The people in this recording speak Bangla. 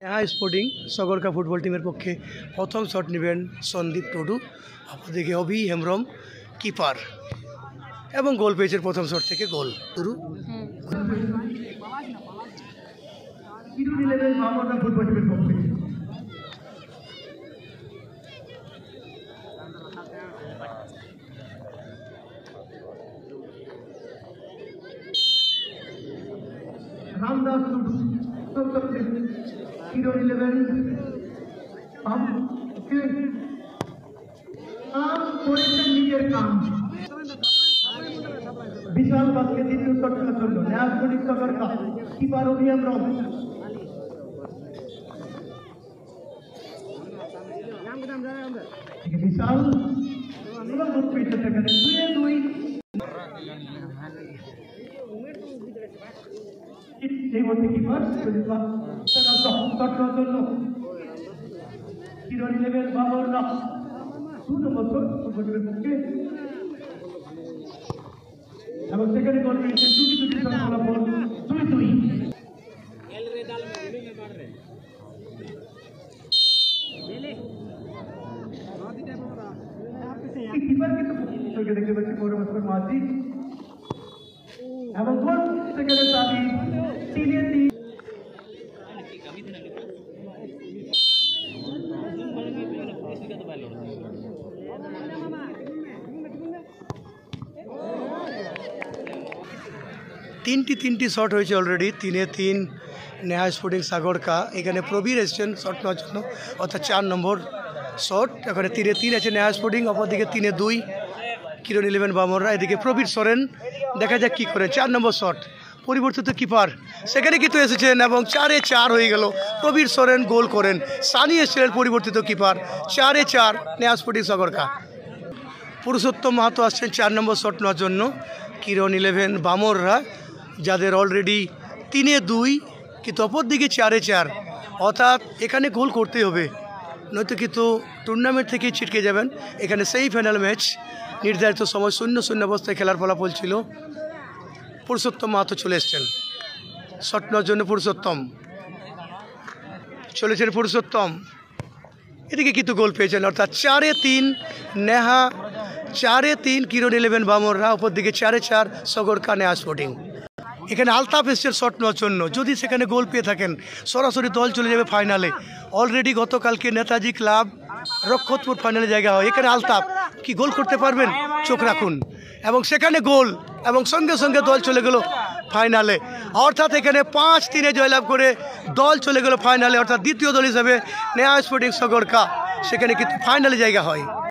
यहाँ स्पोर्टिंग सगरका फुटबल टीमेर पक्षे प्रथम शट नेবেন সন্দীপ টুডু অপরদিকে অভি হেমব্রম কিপার এবং গোল পেয়েছেন প্রথম শট থেকে গোল শুরু रामदास Hero 11 করেছেন নিজের কাম বিশাল বাসকে দ্বিতীয় শটটার জন্য ন্যাসপটিক সরকার কিপার অভিয়ান রম বিশাল গোল পেয়েছে সেখানে 2-2 এই মধ্যে কিপার শটটার জন্য Hero 11 বাবররা 2 নম্বর শট ফুটবলের পক্ষে এবং সেখানে গোল পেয়েছে দুটি শট ফলাফল 2-2 কিপার কিন্তু দেখতে পাচ্ছি পৌরমাস্টার মাঝি এবং গোল সেখানে চাবি 3-3 তিনটি শট হয়েছে অলরেডি 3-3 নেহা স্পোর্টিং সাগরকা এখানে প্রবীর এসছেন শট নেওয়ার জন্য অর্থাৎ 4 নম্বর শট এখানে 3-3 আছে নেহা স্পোর্টিং অপরদিকে 3-2 কিরণ 11 বামররা এদিকে প্রবীর সরেন দেখা যাক কি করে 4 নম্বর শট পরিবর্তিত কিপার সেখানে কিন্তু এসেছেন এবং 4-4 হয়ে গেল প্রবীর সরেন গোল করেন সানি এসেছিলেন পরিবর্তিত কিপার 4-4 নেহা স্পোর্টিং সাগরকা পুরুষোত্তম মাহাতো আসছেন 4 নম্বর শট নেওয়ার জন্য কিরণ 11 বামররা যাদের অলরেডি 3-2 কিন্তু অপরদিকে 4-4 অর্থাৎ এখানে গোল করতেই হবে নয়তো কিন্তু টুর্নামেন্ট থেকে ছিটকে যাবেন এখানে সেই ফাইনাল ম্যাচ নির্ধারিত সময় 0-0 অবস্থায় খেলার ফলাফল ছিল পুরুষোত্তম মাহাতো চলে এসছেন শট নেওয়ার জন্য পুরুষোত্তম চলেছেন পুরুষোত্তম এদিকে কিন্তু গোল পেয়েছেন অর্থাৎ 4-3 নেহা 4-3 কিরণ 11 বামররা অপরদিকে 4-4 সগরকা নেহা স্পোর্টিং এখানে আলতাফ এসছেন শট নেওয়ার জন্য যদি সেখানে গোল পেয়ে থাকেন সরাসরি দল চলে যাবে ফাইনালে অলরেডি গতকালকে নেতাজি ক্লাব রক্ষতপুর ফাইনালে জায়গা হয় এখানে আলতাফ কি গোল করতে পারবেন চোখ রাখুন এবং সেখানে গোল এবং সঙ্গে সঙ্গে দল চলে গেল ফাইনালে অর্থাৎ এখানে 5-3 জয়লাভ করে দল চলে গেল ফাইনালে অর্থাৎ দ্বিতীয় দল হিসেবে নেহা স্পোর্টিং সগরকা সেখানে কিন্তু ফাইনালে জায়গা হয়।